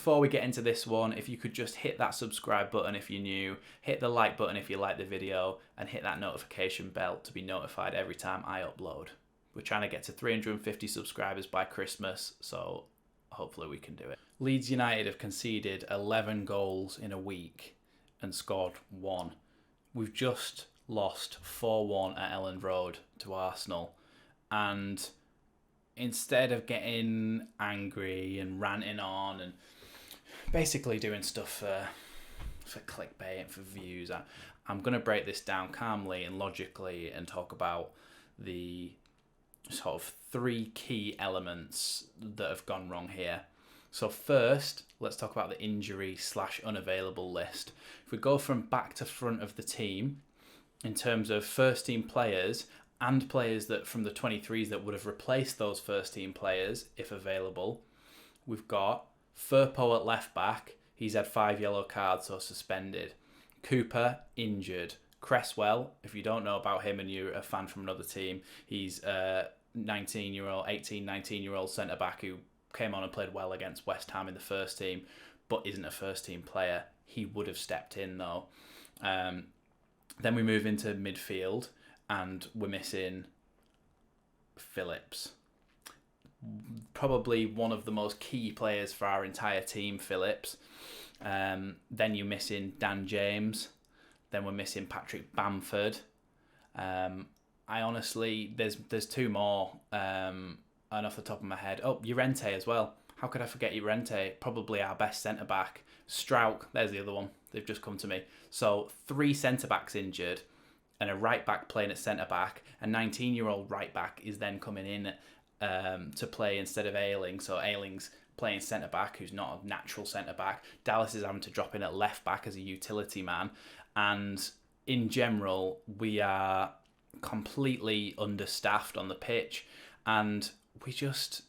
before we get into this one, if you could just hit that subscribe button if you're new, hit the like button if you like the video, and hit that notification bell to be notified every time I upload. We're trying to get to 350 subscribers by Christmas, so hopefully we can do it. Leeds United have conceded 11 goals in a week and scored 1. We've just lost 4-1 at Elland Road to Arsenal, and instead of getting angry and ranting on and basically doing stuff for clickbait and for views, I'm going to break this down calmly and logically and talk about the sort of 3 key elements that have gone wrong here. So first, let's talk about the injury/unavailable list. If we go from back to front of the team, in terms of first team players and players that from the 23s that would have replaced those first team players if available, we've got Firpo at left back. He's had 5 yellow cards, so suspended. Cooper, injured. Cresswell, if you don't know about him and you're a fan from another team, he's a 19-year-old centre-back who came on and played well against West Ham in the first team, but isn't a first team player. He would have stepped in though. Then we move into midfield, and we're missing Phillips. Probably one of the most key players for our entire team, Phillips. Then you're missing Dan James. Then we're missing Patrick Bamford. I honestly, there's 2 more, and off the top of my head. Oh, Llorente as well. How could I forget Llorente? Probably our best centre-back. Strauch, there's the other one. They've just come to me. So 3 centre-backs injured and a right-back playing at centre-back. A 19-year-old right-back is then coming in to play instead of Ayling. So Ayling's playing centre-back, who's not a natural centre-back. Dallas is having to drop in at left-back as a utility man. And in general, we are completely understaffed on the pitch. And we just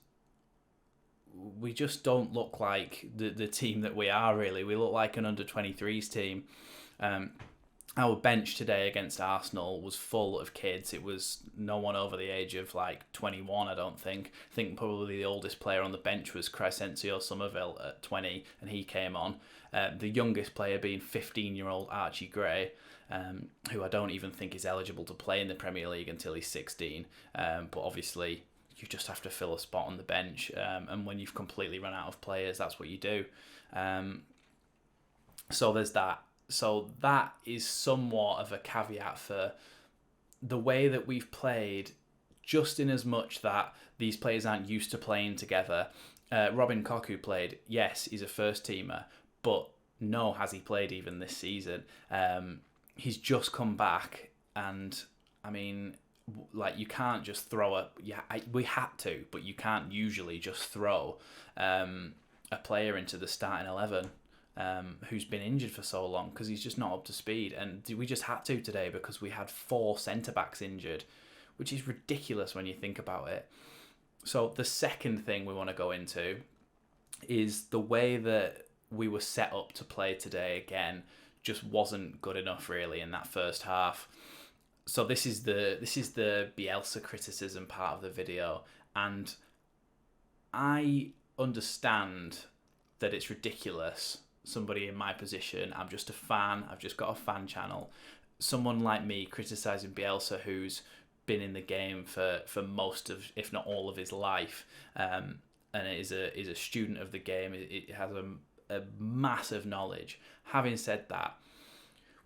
don't look like the team that we are, really. We look like an under-23s team. Our bench today against Arsenal was full of kids. It was no one over the age of 21, I don't think. I think probably the oldest player on the bench was Crescencio Somerville at 20, and he came on. The youngest player being 15-year-old Archie Gray, who I don't even think is eligible to play in the Premier League until he's 16. But obviously, you just have to fill a spot on the bench. And when you've completely run out of players, that's what you do. So there's that. So that is somewhat of a caveat for the way that we've played, just in as much that these players aren't used to playing together. Robin Koch, who played, yes, he's a first teamer, but no, has he played even this season? He's just come back, and I mean, you can't just throw we had to, but you can't usually just throw a player into the starting 11 who's been injured for so long, because he's just not up to speed. And we just had to today because we had 4 centre-backs injured, which is ridiculous when you think about it. So the second thing we want to go into is the way that we were set up to play today, again, just wasn't good enough really in that first half. So this is the Bielsa criticism part of the video, and I understand that it's ridiculous. Somebody in my position, I'm just a fan, I've just got a fan channel. Someone like me criticising Bielsa, who's been in the game for most of, if not all of his life, and is a student of the game. It has a massive knowledge. Having said that,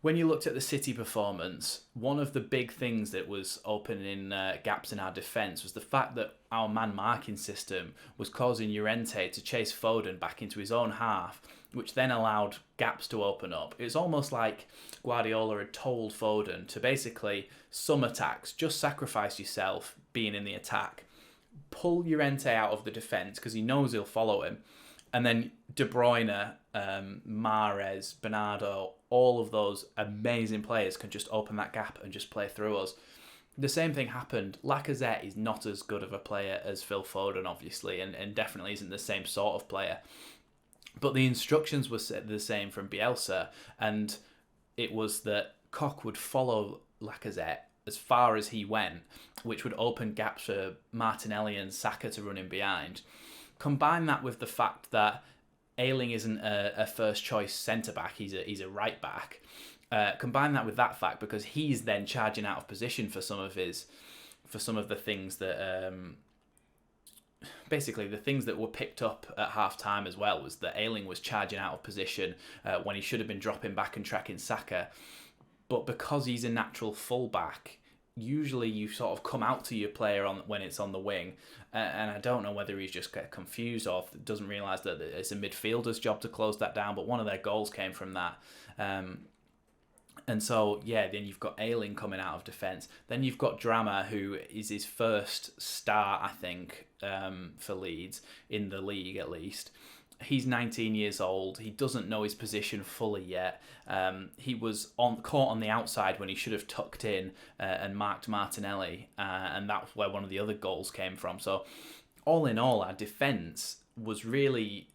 when you looked at the City performance, one of the big things that was opening gaps in our defence was the fact that our man marking system was causing Llorente to chase Foden back into his own half, which then allowed gaps to open up. It was almost like Guardiola had told Foden to basically, some attacks, just sacrifice yourself being in the attack. Pull Llorente out of the defence because he knows he'll follow him. And then De Bruyne, Mahrez, Bernardo, all of those amazing players can just open that gap and just play through us. The same thing happened. Lacazette is not as good of a player as Phil Foden, obviously, and definitely isn't the same sort of player. But the instructions were the same from Bielsa, and it was that Koch would follow Lacazette as far as he went, which would open gaps for Martinelli and Saka to run in behind. Combine that with the fact that Ayling isn't a first choice centre back. He's a right back. Combine that with that fact, because he's then charging out of position for some of the things that basically the things that were picked up at half time as well, was that Ayling was charging out of position when he should have been dropping back and tracking Saka. But because he's a natural fullback, usually you sort of come out to your player when it's on the wing, and I don't know whether he's just get confused or doesn't realise that it's a midfielder's job to close that down, but one of their goals came from that. And so, then you've got Ayling coming out of defence. Then you've got Drama, who is his first start, I think, for Leeds, in the league at least. He's 19 years old. He doesn't know his position fully yet. He was caught on the outside when he should have tucked in and marked Martinelli, and that's where one of the other goals came from. So, all in all, our defence was really...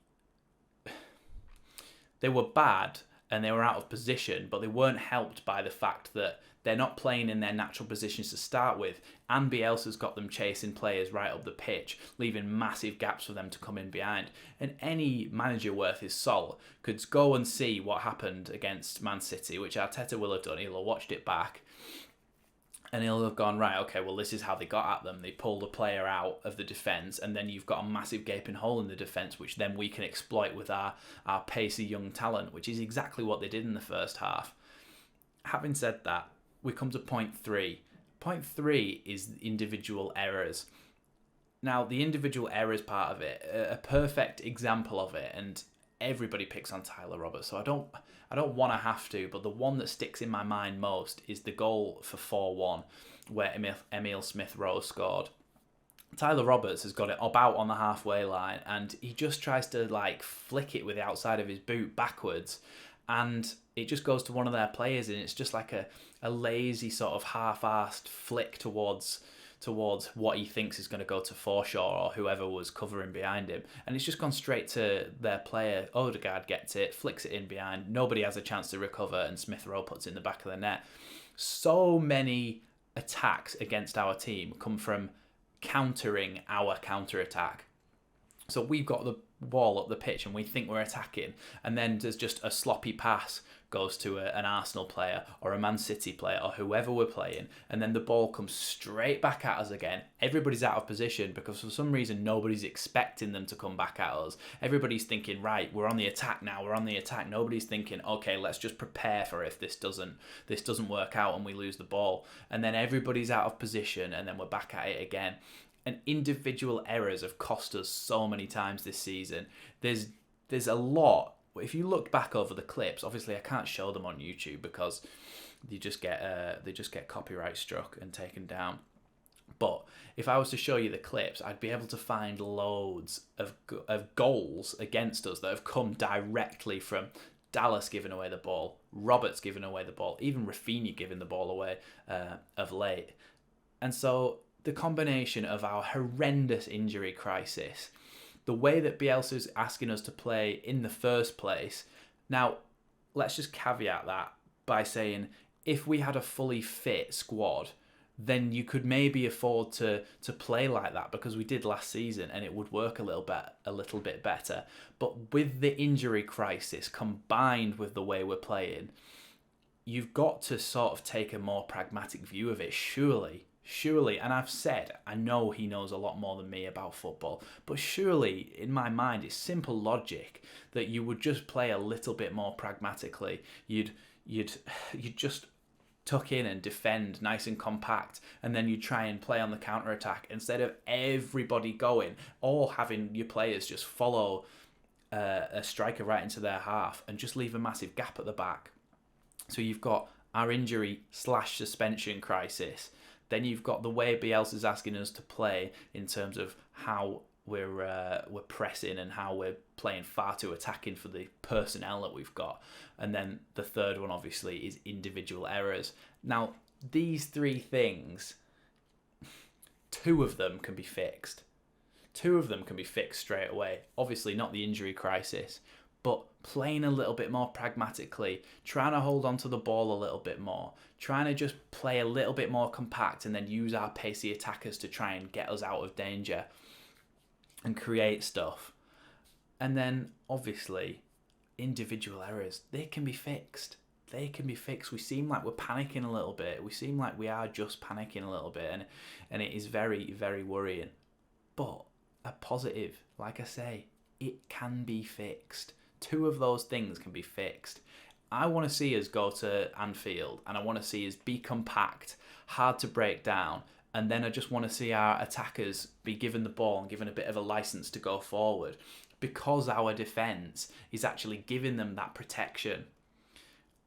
They were bad, and they were out of position, but they weren't helped by the fact that they're not playing in their natural positions to start with, and Bielsa's got them chasing players right up the pitch, leaving massive gaps for them to come in behind. And any manager worth his salt could go and see what happened against Man City, which Arteta will have done. He'll have watched it back, and he'll have gone, right, okay, well, this is how they got at them. They pulled a player out of the defence, and then you've got a massive gaping hole in the defence, which then we can exploit with our pacey young talent, which is exactly what they did in the first half. Having said that, we come to point 3. Point 3 is individual errors. Now, the individual errors part of it, a perfect example of it, and everybody picks on Tyler Roberts, so I don't want to have to, but the one that sticks in my mind most is the goal for 4-1, where Emile Smith-Rowe scored. Tyler Roberts has got it about on the halfway line, and he just tries to flick it with the outside of his boot backwards, and it just goes to one of their players, and it's just like a lazy sort of half-assed flick towards what he thinks is going to go to Forshaw or whoever was covering behind him, and it's just gone straight to their player. Odegaard gets it, flicks it in behind, nobody has a chance to recover, and Smith-Rowe puts it in the back of the net. So many attacks against our team come from countering our counter-attack. So we've got the ball up the pitch and we think we're attacking, and then there's just a sloppy pass goes to an Arsenal player or a Man City player or whoever we're playing, and then the ball comes straight back at us again. Everybody's out of position because for some reason nobody's expecting them to come back at us. Everybody's thinking, right, we're on the attack now, we're on the attack. Nobody's thinking, okay, let's just prepare for if this doesn't work out and we lose the ball. And then everybody's out of position and then we're back at it again. And individual errors have cost us so many times this season. There's a lot. If you look back over the clips, obviously I can't show them on YouTube because they just get copyright struck and taken down. But if I was to show you the clips, I'd be able to find loads of goals against us that have come directly from Dallas giving away the ball, Roberts giving away the ball, even Rafinha giving the ball away of late. And so the combination of our horrendous injury crisis, the way that Bielsa's asking us to play in the first place. Now, let's just caveat that by saying if we had a fully fit squad, then you could maybe afford to play like that because we did last season and it would work a little bit better. But with the injury crisis combined with the way we're playing, you've got to sort of take a more pragmatic view of it, surely, and I've said, I know he knows a lot more than me about football, but surely, in my mind, it's simple logic that you would just play a little bit more pragmatically. You'd just tuck in and defend nice and compact, and then you try and play on the counter-attack instead of everybody going, or having your players just follow a striker right into their half and just leave a massive gap at the back. So you've got our injury/suspension crisis. Then you've got the way Bielsa's asking us to play in terms of how we're pressing and how we're playing far too attacking for the personnel that we've got. And then the third one, obviously, is individual errors. Now, these three things, two of them can be fixed. Two of them can be fixed straight away. Obviously, not the injury crisis, but playing a little bit more pragmatically, trying to hold on to the ball a little bit more, trying to just play a little bit more compact and then use our pacey attackers to try and get us out of danger and create stuff. And then, obviously, individual errors, they can be fixed. They can be fixed. We seem like we're panicking a little bit. We seem like we are just panicking a little bit, and it is very, very worrying. But a positive, like I say, it can be fixed. Two of those things can be fixed. I want to see us go to Anfield, and I want to see us be compact, hard to break down, and then I just want to see our attackers be given the ball and given a bit of a license to go forward, because our defence is actually giving them that protection.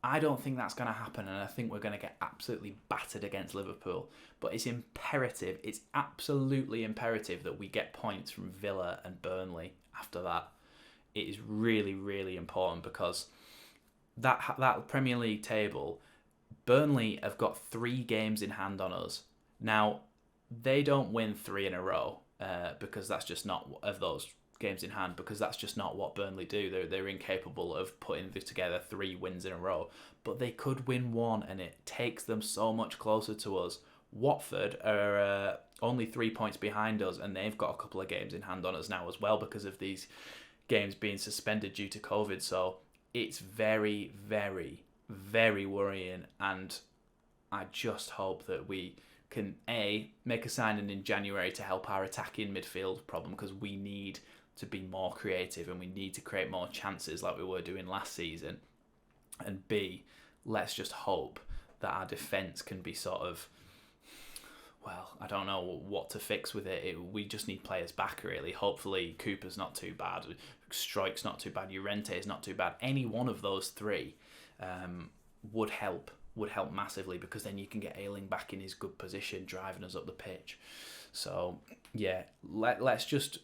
I don't think that's going to happen, and I think we're going to get absolutely battered against Liverpool. But it's imperative, it's absolutely imperative that we get points from Villa and Burnley after that. It is really, really important, because that Premier League table, Burnley have got 3 games in hand on us. Now, they don't win 3 in a row because that's just not of those games in hand, because that's just not what Burnley do. They're incapable of putting together 3 wins in a row. But they could win 1, and it takes them so much closer to us. Watford are only 3 points behind us, and they've got a couple of games in hand on us now as well, because of these games being suspended due to COVID. So it's very, very, very worrying, and I just hope that we can make a signing in January to help our attacking midfield problem, because we need to be more creative and we need to create more chances like we were doing last season. And B, let's just hope that our defence can be sort of, well, I don't know what to fix with it. We just need players back, really. Hopefully Cooper's not too bad, Strike's not too bad, Llorente's not too bad. Any one of those 3 would help massively, because then you can get Ayling back in his good position, driving us up the pitch. So yeah, let's just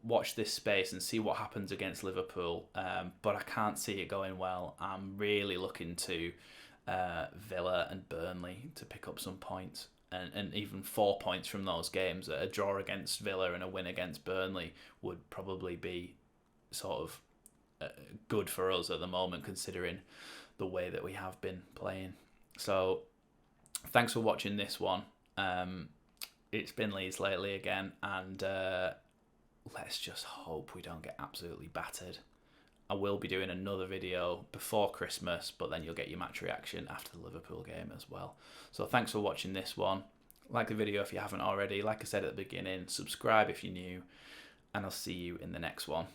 watch this space and see what happens against Liverpool. But I can't see it going well. I'm really looking to Villa and Burnley to pick up some points, and even 4 points from those games. A draw against Villa and a win against Burnley would probably be sort of good for us at the moment, considering the way that we have been playing. So thanks for watching this one. It's been Leeds Lately again, and let's just hope we don't get absolutely battered. I will be doing another video before Christmas, but then you'll get your match reaction after the Liverpool game as well. So thanks for watching this one. Like the video if you haven't already. Like I said at the beginning, subscribe if you're new, and I'll see you in the next one.